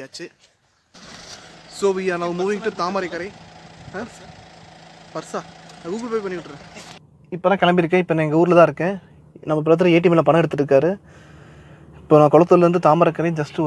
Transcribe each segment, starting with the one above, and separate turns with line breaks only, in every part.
கிளம்பியாச்சு. So we are now moving to Thamaraikarai. பர்ஸா Google Pay பண்ணி விட்றேன். இப்போ தான் கிளம்பியிருக்கேன். இப்போ நான் எங்கள் ஊரில் தான் இருக்கேன். நம்ம பிரதர் ஏடிஎம்மில் பணம் எடுத்துகிட்டு இருக்காரு. இப்போ நான் குளத்தூர்லேருந்து தாமரைக்கரை ஜஸ்ட்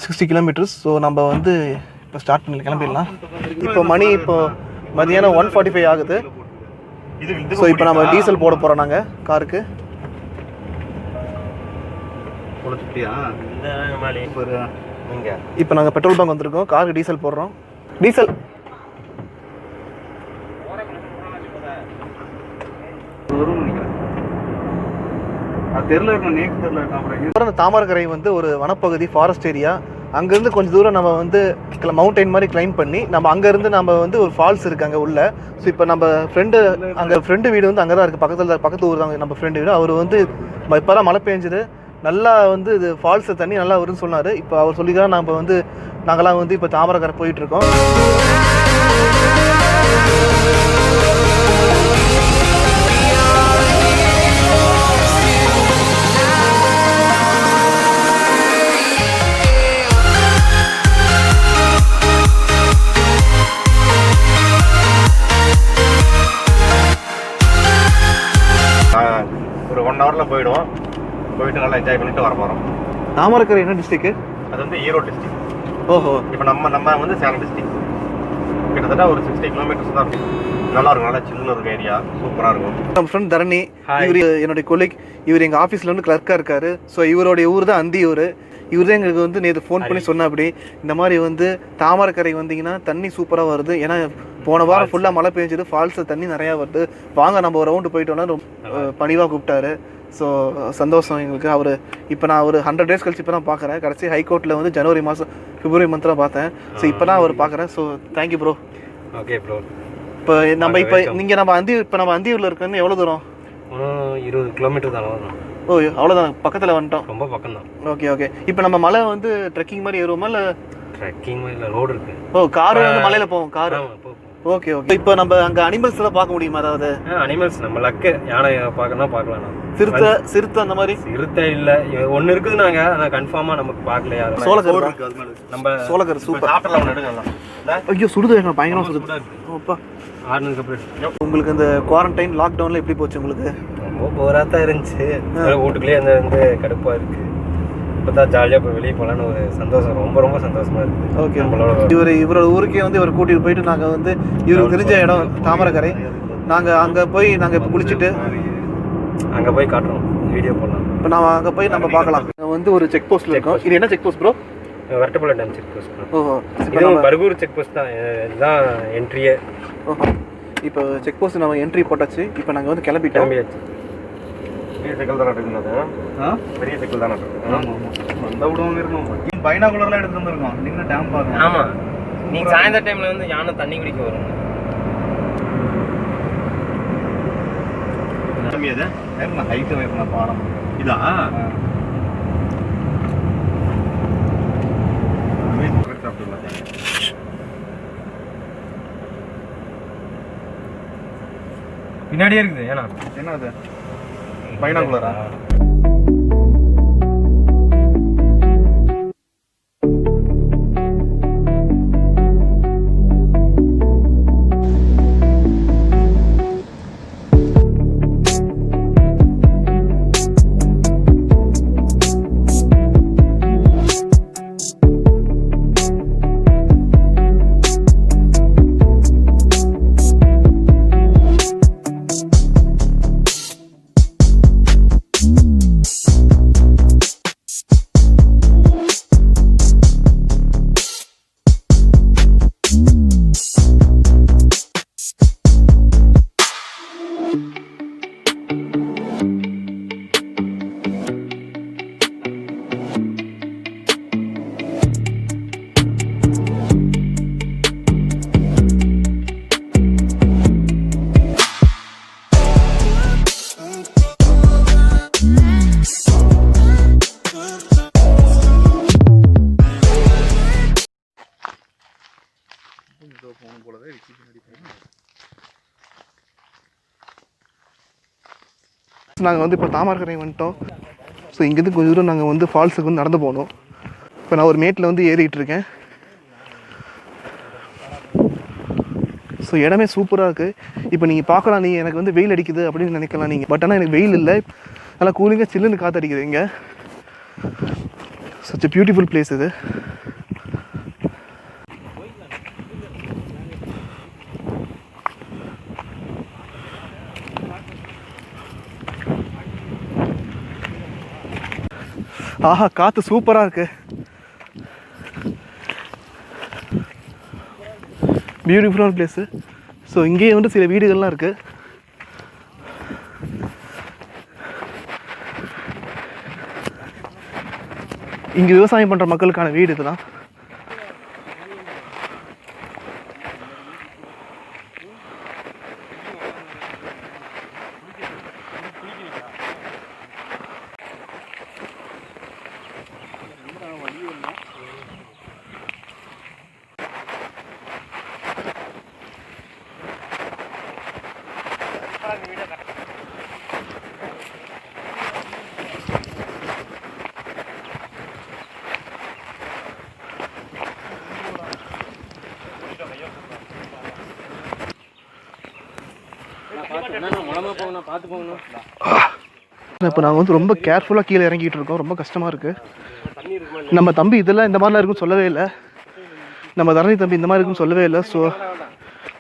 60 கிலோமீட்டர்ஸ். ஸோ நம்ம வந்து இப்போ ஸ்டார்ட் பண்ணி கிளம்பிடலாம். இப்போ மணி மதியானம் 1:45 ஆகுது. ஸோ இப்போ நம்ம டீசல் போட போகிறோம் நாங்கள் காருக்கு. இப்போ நாங்கள் பெட்ரோல் பங்க் வந்திருக்கோம். காருக்கு டீசல் போடுறோம். டீசல் தாமரைக்கரை வந்து ஒரு வனப்பகுதி, ஃபாரஸ்ட் ஏரியா. அங்கேருந்து கொஞ்சம் தூரம் நம்ம வந்து மவுண்டைன் மாதிரி கிளைம் பண்ணி நம்ம அங்கேருந்து நம்ம வந்து ஒரு ஃபால்ஸ் இருக்குது அங்கே உள்ள. ஸோ இப்போ நம்ம ஃப்ரெண்டு வீடு வந்து அங்கே தான் இருக்குது, பக்கத்து ஊர் தான் நம்ம ஃப்ரெண்டு வீடு. அவர் வந்து இப்போ தான் மழை பெஞ்சுது, நல்லா வந்து இது ஃபால்ஸு தண்ணி நல்லா வரும்னு சொன்னார். இப்போ அவர் சொல்லி தான் நாங்கள்லாம் வந்து இப்போ தாமரைக்கரை போயிட்டுருக்கோம்.
ஒரு 1 ஹவரில் போயிட்டு நல்லா என்ஜாய் பண்ணிட்டு வர போகிறோம்.
தாமரைக்கரை என்ன டிஸ்ட்ரிக்ட்?
அது வந்து ஈரோடு டிஸ்ட்ரிக்ட்.
ஓஹோ.
இப்போ நம்ம வந்து சேலம் டிஸ்ட்ரிக்ட். கிட்டத்தட்ட ஒரு 60 கிலோமீட்டர்ஸ் தான் இருக்கும். நல்லா இருக்கும், நல்லா சில்லுன்னு இருக்கும் ஏரியா, சூப்பராக இருக்கும்.
நம்ம ஃப்ரெண்ட் தரணி, இவர் என்னுடைய கொலீக். இவர் எங்கள் ஆஃபீஸில் வந்து கிளர்க்காக இருக்கார். ஸோ இவருடைய ஊர் தான் அந்தியூர். இவர் தான் எங்களுக்கு வந்து நேற்று ஃபோன் பண்ணி சொன்ன அப்படி இந்த மாதிரி வந்து தாமரைக்கரை வந்தீங்கன்னா தண்ணி சூப்பராக வருது. ஏன்னா போன வாரம் ஃபுல்லாக மழை பெஞ்சுது, ஃபால்ஸில் தண்ணி நிறையா வருது, வாங்க நம்ம ஒரு ரவுண்டு போயிட்டோன்னா பணிவாக கூப்பிட்டாரு. ஸோ சந்தோஷம் எங்களுக்கு. அவர் இப்போ நான் ஒரு 100 டேஸ் கழிச்சு இப்போ தான் பார்க்குறேன். கடைசி ஹைகோர்ட்டில் வந்து ஜனவரி மாதம் பிப்ரவரி மந்த்லாம் பார்த்தேன். ஸோ இப்போ தான் அவர் பார்க்குறேன். So thank you bro.
Okay bro.
இப்போ நம்ம அந்தியூரில் இருக்கோன்னு எவ்வளோ தூரம்?
20 கிலோமீட்டர் தான்.
ஓ அவ்வளோதான், பக்கத்தில் வந்துட்டோம்.
ரொம்ப பக்கம் தான்.
ஓகே. இப்போ நம்ம மலை வந்து ட்ரெக்கிங் மாதிரி ஏறுவோமா இல்லை?
ட்ரெக்கிங் மாதிரி இல்லை, ரோடு இருக்குது.
ஓ காரு வந்து மலையில் போவோம் காரு. ஓகே. இப்போ நம்ம அங்கே அனிமல்ஸ் எல்லாம் பார்க்க முடியுமா? அதாவது
அனிமல்ஸ் நம்ம லக்கு, யானை பார்க்கலாம்.
சிறுத்தை அந்த மாதிரி?
சிறுத்தை இல்லை, ஒன்று இருக்குது. நாங்கள் ஆனால் கன்ஃபார்மாக நமக்கு பார்க்கல. யாரும்
சோளக்கரு
நம்ம
சோளக்கரு சூப்பர்.
சாப்பிடலாம், ஒன்று எடுக்கலாம்.
ஐயோ சுடுது, எனக்கு பயங்கரமாக சுடுது. ஓப்பா உங்களுக்கு இந்த குவாரண்டைன் லாக்டவுனில் எப்படி போச்சு உங்களுக்கு?
ரொம்ப போராக தான் இருந்துச்சு. வீட்டுக்குள்ளேயே வந்து கடுப்பாக இருக்குது. இப்போ தான் ஜாலியாக போய் வெளியே போகலான்னு ஒரு சந்தோஷம், ரொம்ப சந்தோஷமாக இருக்குது.
ஓகே. இவரோட ஊருக்கே வந்து இவர் கூட்டிகிட்டு போயிட்டு நாங்கள் வந்து இவருக்கு தெரிஞ்ச இடம் தாமரைக்கரை. நாங்கள் அங்கே போய் இப்போ குளிச்சுட்டு
அங்கே போய் காட்டுறோம், வீடியோ போடலாம்.
இப்போ நான் அங்கே போய் நம்ம பார்க்கலாம். வந்து ஒரு செக் போஸ்ட்டில் இருக்கோம். இது என்ன check post bro?
Varattupalla dam check post.
ஓஹோ.
இது பர்கூர் செக் போஸ்ட் தான், இதுதான் என்ட்ரியே.
ஓஹோ. இப்போ செக் போஸ்ட் நம்ம என்ட்ரி போட்டாச்சு. இப்போ நாங்கள் வந்து கிளம்பியாச்சு.
பெரிய சைக்கிள் தானே இருக்குங்க. பெரிய சைக்கிள் தானே இருக்கு.
அந்த விடவும் இருக்கணும். பைனாகுலர்லாம் எடுத்து வந்துருக்கோம். நீங்கள் டேம் பாருங்க.
ஆமாம், நீங்கள் சாயந்தர டைமில் வந்து யானை தண்ணி குடிக்க வரும்.
ஹைட்டு வைக்கணும் பாடம். இதா
பின்னாடியே இருக்குது. ஏன்னா
என்ன அது பைனாகுலரா?
நாங்கள் வந்து இப்போ தாமரைக்கரை வந்துட்டோம். ஸோ இங்கேருந்து கொஞ்சம் தூரம் நாங்கள் வந்து ஃபால்ஸுக்கு வந்து நடந்து போகணும். இப்போ நான் ஒரு மேட்டில் வந்து ஏறிட்டு இருக்கேன். ஸோ இடமே சூப்பராக இருக்குது. இப்போ நீங்கள் பார்க்கலாம், நீங்கள் எனக்கு வந்து வெயில் அடிக்குது அப்படின்னு நினைக்கலாம் நீங்கள், பட் ஆனால் எனக்கு வெயில் இல்லை, நல்லா கூலிங்காக சில்லுன்னு காற்று அடிக்குது இங்கே. சச் எ பியூட்டிஃபுல் பிளேஸ் இது. ஆஹா, காற்று சூப்பராக இருக்குது. பியூட்டிஃபுல்லான பிளேஸு. ஸோ இங்கேயே வந்து சில வீடுகள்லாம் இருக்குது. இங்கே விவசாயம் பண்ணுற மக்களுக்கான வீடு இதுதான். இப்போ நாங்கள் வந்து ரொம்ப கேர்ஃபுல்லாக கீழே இறங்கிட்டு இருக்கோம். ரொம்ப கஷ்டமாக இருக்குது. நம்ம தம்பி இதெல்லாம் இந்த மாதிரிலாம் இருக்குன்னு சொல்லவே இல்லை. நம்ம தரணி தம்பி இந்த மாதிரி இருக்குன்னு சொல்லவே இல்லை. ஸோ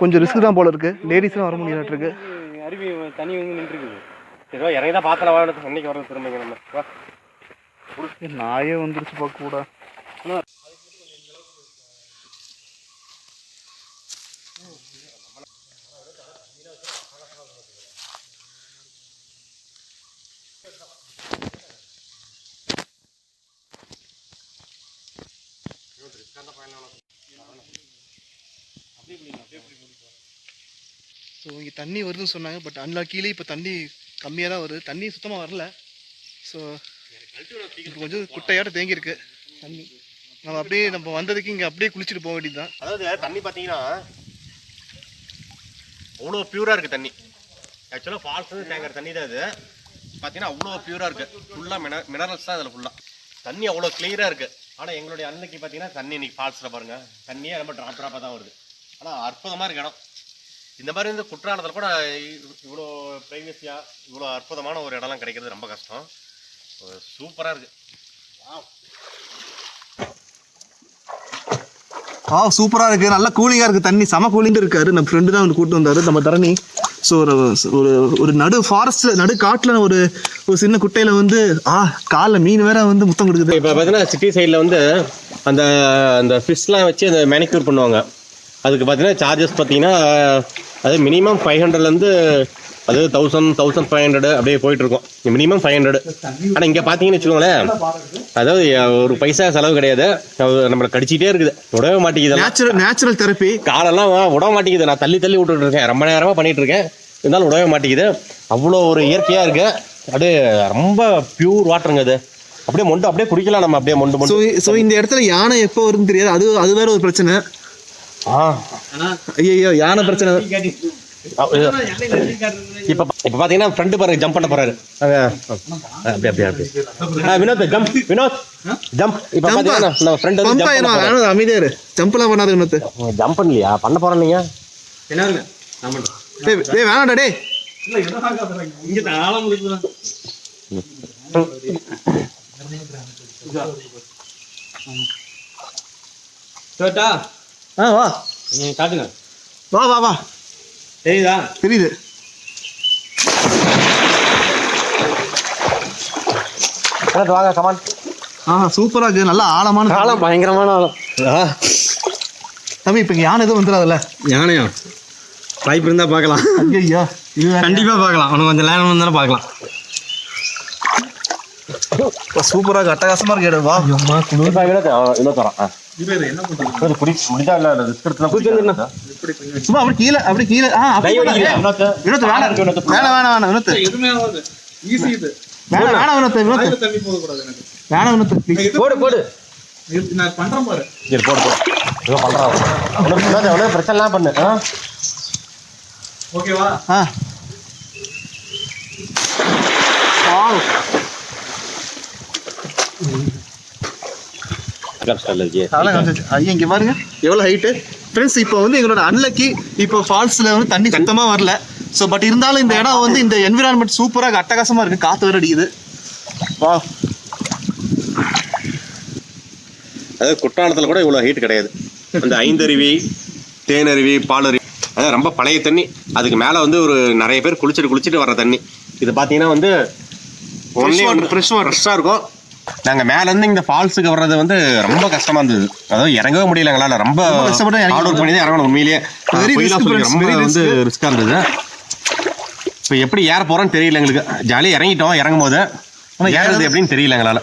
கொஞ்சம் ரிஸ்க் தான் போல இருக்குது. லேடிஸ்லாம் வர முடியாட்டிருக்கு.
அருவி தண்ணி வந்து நின்றுருக்குது. ஏதோ இறங்கி தான் பார்த்தல வாழ சென்னைக்கு வரது திரும்பிங்க நம்ம.
நாயே வந்துருச்சு பார்க்க கூட.
ஸோ இங்கே தண்ணி வருதுன்னு சொன்னாங்க, பட் அன்லாக்கிலே இப்போ தண்ணி கம்மியாக தான் வருது. தண்ணி சுத்தமாக வரல. ஸோ கொஞ்சம் குட்டையாட்ட தேங்கியிருக்கு தண்ணி. நம்ம அப்படியே நம்ம வந்ததுக்கு இங்கே அப்படியே குளிச்சுட்டு போக வேண்டியது தான்.
அதாவது தண்ணி பார்த்தீங்கன்னா அவ்வளோ பியூராக இருக்குது தண்ணி. ஆக்சுவலாக ஃபால்ஸ் தேங்குற தண்ணி தான் இது. பார்த்தீங்கன்னா அவ்வளோ பியூராக இருக்குது. ஃபுல்லாக மினரல்ஸ் தான் இதில் ஃபுல்லாக. தண்ணி அவ்வளோ கிளியராக இருக்குது. ஆனால் எங்களுடைய அன்னைக்கு பார்த்தீங்கன்னா தண்ணி இன்னைக்கு ஃபால்ஸில் பாருங்கள், தண்ணியே ரொம்ப ட்ராப்பாக தான் வருது. ஆனால் அற்புதமாக இருக்கு இடம். இந்த மாதிரி வந்து குற்றாலத்தில் கூட இவ்வளோ ப்ரைவசியாக இவ்வளோ அற்புதமான ஒரு இடம்லாம் கிடைக்கிறது ரொம்ப கஷ்டம். சூப்பராக இருக்குது.
சூப்பராக இருக்குது. நல்லா கூலிங்காக இருக்குது. தண்ணி செம கூலிங்காக இருக்காரு. நம்ம ஃப்ரெண்டு தான் வந்து கூப்பிட்டு வந்தார், நம்ம தரணி. ஸோ ஒரு நடு ஃபாரஸ்ட்டில் நடு காட்டில் ஒரு சின்ன குட்டையில் வந்து காலில் மீன் வேற வந்து முத்தம் கொடுக்குது.
இப்போ பார்த்தீங்கன்னா சிட்டி சைடில் வந்து அந்த அந்த ஃபிஷ்லாம் வச்சு அந்த மேனிக்யூர் பண்ணுவாங்க. அதுக்கு பார்த்தீங்கன்னா சார்ஜஸ் பார்த்தீங்கன்னா அது மினிமம் 500லேருந்து அது 1500 அப்படியே போயிட்டுருக்கும். மினிமம் 500. ஆனால் இங்கே பார்த்தீங்கன்னு வச்சுக்கோங்களேன், அதாவது ஒரு பைசா செலவு கிடையாது. நம்மளை கடிச்சிக்கிட்டே இருக்குது, விடவே மாட்டேங்குது.
Natural therapy.
காலெல்லாம் விட மாட்டேங்குது. நான் தள்ளி விட்டுட்டு இருக்கேன், ரொம்ப நேரமாக பண்ணிட்டு இருக்கேன், இருந்தாலும் விடவே மாட்டேங்குது. அவ்வளோ ஒரு இயற்கையாக இருக்குது. அப்படியே ரொம்ப பியூர் வாட்டருங்க அது. அப்படியே மொண்டு அப்படியே குடிக்கலாம் நம்ம, அப்படியே மொண்டு.
ஸோ இந்த இடத்துல யானை எப்போ வருதுன்னு தெரியாது. அது வேற ஒரு பிரச்சனை. ஐயோ, யானை பிரச்சனை.
இப்ப பாத்தீங்கன்னா ஃப்ரெண்டு பாருங்க ஜம்ப் பண்ண போறாரு. Vinod jump, Vinod jump. இப்ப பாத்தீங்கன்னா நம்ம ஃப்ரெண்ட் வந்து
அமைதியா இரு. ஜம்ப்லாம் பண்ணாத வினோத்.
ஜம்ப் பண்ணலையா? பண்ண போறேன். நீங்க
என்னங்க நான் பண்றேன்.
டேய் வேணாம்டா டேய்.
இல்ல எதனாக இங்க தாளம் முடிக்குது. டோட்டா
வா.
நீங்க காட்டுங்க.
வா வா வா.
தெரியுதா?
தெரியுது.
வாங்க கமான்.
சூப்பரா இருக்கு. நல்லா ஆழமான
ஆழம், பயங்கரமான ஆழம்.
தம்பி இப்போ யானை எதுவும் வந்துடாதுல்ல?
யானையா? வாய்ப்பு இருந்தா பார்க்கலாம்.
ஐயா
கண்டிப்பா பார்க்கலாம். அவனுக்கு கொஞ்சம் லேண்ட் வந்தாலும் பார்க்கலாம்.
சூப்பராக அட்டகாசமா இருக்கு இடம். வா. சும்மா அப்படி கீழே அப்படி கீழே.
போடு
பண்றேன் பாரு.
பிரச்சனை பண்ணு.
ஓகேவா?
அதெல்லாம் காமிச்சாச்சு. ஐயா இங்கே பாருங்க எவ்வளோ ஹைட்டு ஃப்ரெண்ட்ஸ். இப்போ வந்து எங்களோட அன்லக்கி இப்போ ஃபால்ஸில் வந்து தண்ணி சுத்தமாக வரல. ஸோ பட் இருந்தாலும் இந்த இடம் வந்து இந்த என்விரான்மெண்ட் சூப்பராக அட்டகாசமாக இருக்குது. காற்று வேறு அடிக்குது. வா,
அதாவது குற்றாலத்தில் கூட இவ்வளோ ஹீட் கிடையாது. அந்த ஐந்தருவி, தேனருவி, பாலருவி அதாவது ரொம்ப பழைய தண்ணி. அதுக்கு மேலே வந்து ஒரு நிறைய பேர் குளிச்சுட்டு வர்ற தண்ணி. இது பார்த்தீங்கன்னா வந்து ஃப்ரெஷ்ஷாக இருக்கும். நாங்கள் மேலேருந்து இந்த ஃபால்ஸுக்கு வர்றது வந்து ரொம்ப கஷ்டமாக இருந்தது. அதாவது இறங்கவே முடியல எங்களால். ரொம்ப கஷ்டப்பட்டு ஹார்ட் ஒர்க் பண்ணி தான் இறங்கணும். உண்மையிலேயே ரொம்ப வந்து ரிஸ்க்காக இருந்தது. இப்போ எப்படி ஏற போகிறோன்னு தெரியல எங்களுக்கு. ஜாலியாக இறங்கிட்டோம். இறங்கும் போது ஏறது எப்படின்னு தெரியல எங்களால்.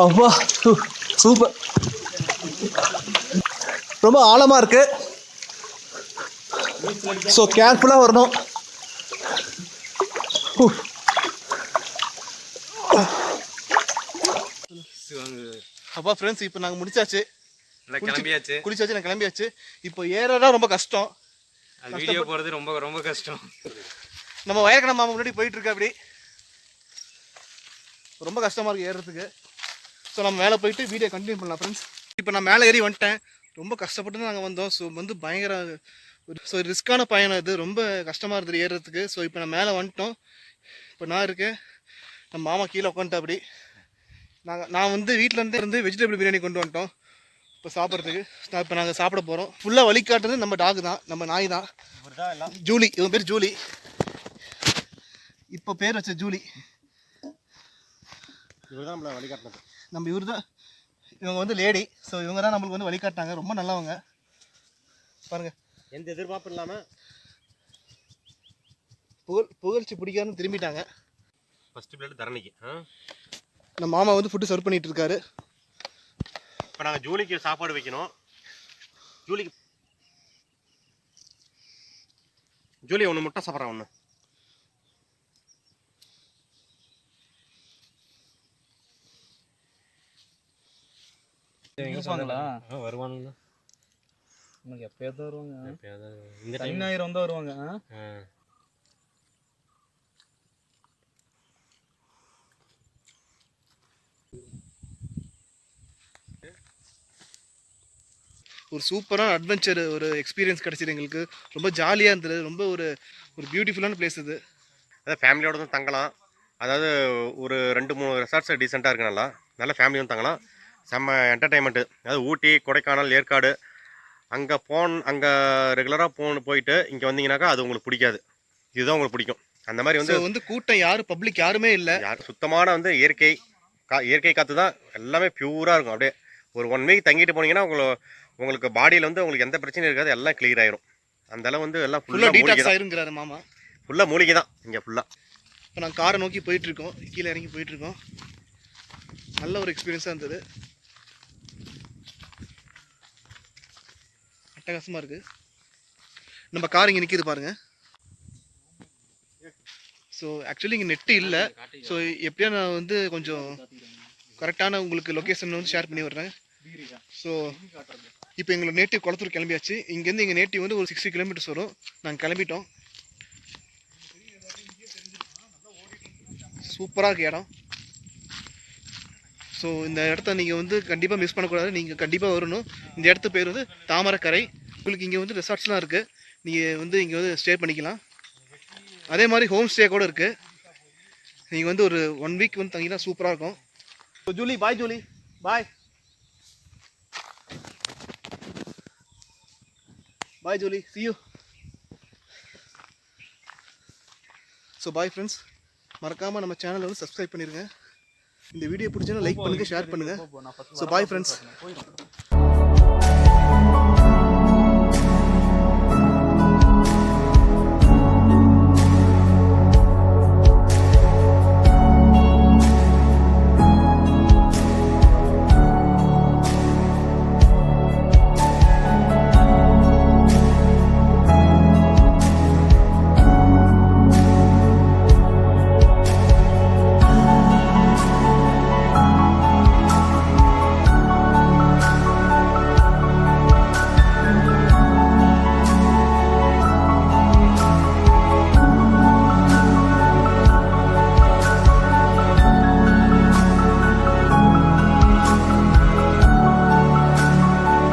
அப்பா சூப்பர். ரொம்ப ஆழமாக இருக்கு. ஸோ கேர்ஃபுல்லாக வரணும். அப்பா ஃப்ரெண்ட்ஸ் இப்போ நாங்கள் முடிச்சாச்சு, குளிச்சாச்சு, நான் கிளம்பியாச்சு. இப்போ ஏறதான் ரொம்ப கஷ்டம்.
வீடியோ போகிறது ரொம்ப ரொம்ப கஷ்டம்.
நம்ம வயற்கடை மாமா முன்னாடி போயிட்டு இருக்கா. அப்படி ரொம்ப கஷ்டமாக இருக்குது ஏறுறதுக்கு. ஸோ நம்ம மேலே போயிட்டு வீடியோ கண்டினியூ பண்ணலாம் ஃப்ரெண்ட்ஸ். இப்போ நான் மேலே ஏறி வந்துட்டேன். ரொம்ப கஷ்டப்பட்டு தான் நாங்கள் வந்தோம். ஸோ வந்து பயங்கர ரிஸ்க்கான பயணம் இது. ரொம்ப கஷ்டமாக இருந்தது ஏறுறதுக்கு. ஸோ இப்போ நான் மேலே வந்துட்டோம். இப்போ நான் இருக்கேன், நம்ம மாமா கீழே உட்காந்துட்டா. அப்படி நான் வந்து வீட்டிலேருந்தே இருந்து வெஜிடபிள் பிரியாணி கொண்டு வந்துட்டோம் இப்போ சாப்பிட்றதுக்கு. இப்போ நாங்கள் சாப்பிட போகிறோம். ஃபுல்லாக வழிகாட்டுறது நம்ம டாக் தான், நம்ம நாய் தான். ஜூலி, இவன் பேர் ஜூலி. இப்போ பேர் வச்ச ஜூலி.
இவர் தான் நம்மளை வழிகாட்டினது.
நம்ம இவர் தான். இவங்க வந்து லேடி. ஸோ இவங்க தான் நம்மளுக்கு வந்து வழிகாட்டினாங்க. ரொம்ப நல்லவங்க பாருங்கள்.
எந்த எதிர்பார்ப்பு இல்லாமல்
புகழ்ச்சி பிடிக்காதுன்னு திரும்பிட்டாங்க.
First plate தரணிக்கு.
நம்ம மாமா வந்து ஃபுட்டு சர்வ் பண்ணிட்டு இருக்காரு.
இப்போ நாங்கள் ஜூலிக்கு சாப்பாடு வைக்கணும். ஜூலி ஒன்று முட்டை சாப்பிட்றான். ஒன்று
வருவானுங்களா?
உனக்கு எப்பயாவது வருவாங்க.
இந்த
சனி ஞாயிறு வந்தால் வருவாங்க.
ஒரு சூப்பரான அட்வென்ச்சர் ஒரு எக்ஸ்பீரியன்ஸ் கிடச்சிது எங்களுக்கு. ரொம்ப ஜாலியாக இருந்தது. ரொம்ப ஒரு பியூட்டிஃபுல்லான பிளேஸ் இது.
அதாவது ஃபேமிலியோட தான் தங்கலாம். அதாவது ஒரு 2-3 ரெசார்ட்ஸ் டீசெண்டாக இருக்கு. நல்லா ஃபேமிலியும் தங்கலாம். செம்ம என்டர்டைன்மெண்ட்டு. அதாவது ஊட்டி, கொடைக்கானல், ஏற்காடு அங்கே ரெகுலராக போயிட்டு இங்கே வந்தீங்கன்னாக்கா அது உங்களுக்கு பிடிக்காது. இதுதான் உங்களுக்கு பிடிக்கும். அந்த மாதிரி வந்து
கூட்டம் யாரும் பப்ளிக் யாருமே இல்லை.
சுத்தமான வந்து இயற்கை காற்று தான். எல்லாமே பியூராக இருக்கும். அப்படியே ஒரு 1 வீக் தங்கிட்டு போனீங்கன்னா உங்களுக்கு பாடியில் வந்து உங்களுக்கு எந்த பிரச்சனையும் இருக்காது. எல்லாம் கிளியர் ஆயிரும். அந்த அளவு வந்து எல்லாம் ஃபுல்லாக
டீடாக்ஸ் ஆயிருங்கிறாரு மாமா.
ஃபுல்லாக மூலிகை தான் இங்கே ஃபுல்லாக.
இப்போ நாங்கள் காரை நோக்கி போயிட்டுருக்கோம். கீழே இறங்கி போயிட்டுருக்கோம். நல்ல ஒரு எக்ஸ்பீரியன்ஸாக இருந்தது. அட்டகாசமாக இருக்குது. நம்ம கார் இங்கே நிற்கிது பாருங்கள். ஸோ ஆக்சுவலி இங்கே நெட்டு இல்லை. ஸோ எப்படியா நான் வந்து கொஞ்சம் கரெக்டான உங்களுக்கு லொக்கேஷன் வந்து ஷேர் பண்ணி விட்றேன். ஸோ இப்போ எங்களோட நேட்டிவ் குளத்தூர் கிளம்பியாச்சு. இங்கேருந்து எங்கள் நேட்டிவ் வந்து ஒரு 60 கிலோமீட்டர்ஸ் வரும். நாங்கள் கிளம்பிட்டோம். சூப்பராக இருக்குது இடம். ஸோ இந்த இடத்த நீங்கள் வந்து கண்டிப்பாக மிஸ் பண்ணக்கூடாது. நீங்கள் கண்டிப்பாக வரணும். இந்த இடத்து பேர் வந்து தாமரக்கரை. உங்களுக்கு இங்கே வந்து ரெசார்ட்ஸ்லாம் இருக்குது. நீங்கள் வந்து இங்கே வந்து ஸ்டே பண்ணிக்கலாம். அதே மாதிரி ஹோம் ஸ்டே கூட இருக்குது. நீங்கள் வந்து ஒரு 1 வீக் வந்து தங்கினா சூப்பராக இருக்கும். Julie bye. Julie bye. Bye Julie, see you. So bye friends. மறக்காமல் நம்ம சேனலை வந்து சப்ஸ்கிரைப் பண்ணிடுங்க. இந்த வீடியோ பிடிச்சா லைக் பண்ணுங்கள், ஷேர் பண்ணுங்கள். So bye friends.